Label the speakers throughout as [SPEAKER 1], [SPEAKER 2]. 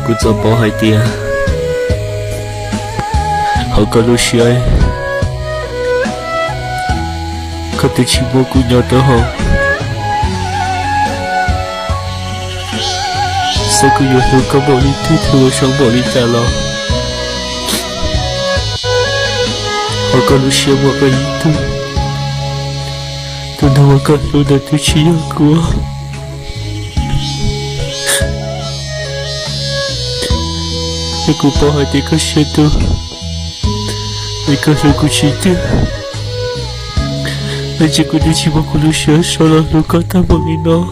[SPEAKER 1] กูจะบอกให้เตียเขาก็รู้เชื่อเขาจะชิมว่ากูยอดตัวเขาสักกูอยู่ที่เขาบอกที่เธอช่างบอกที่แต่ละเขาก็รู้เชื่อว่าเป็นตัวนั้นว่าก็รู้ได้ที่ชี้กูแต่กูบอกให้เด็กเขาเชื่อตัวเด็กเขาเชื่อกูชี้เดียวแต่จะกูได้ชิมว่ากูรู้เชื่อสละลูกก็ทำแบบนี้เนาะ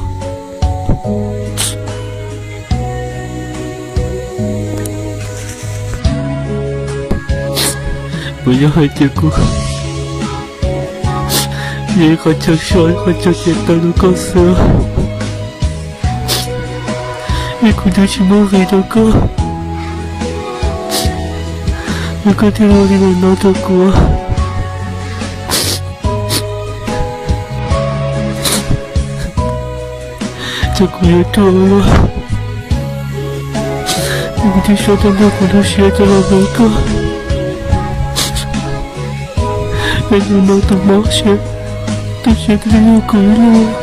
[SPEAKER 1] 不要害结果，也好像说，好像简单的告诉我，你可能是莫黑的歌，你可听到你们闹的歌，这个也多了，你们听说的那个都学着了没个？Hãy subscribe cho kênh Ghiền Mì Gõ để không bỏ lỡ những video hấp dẫn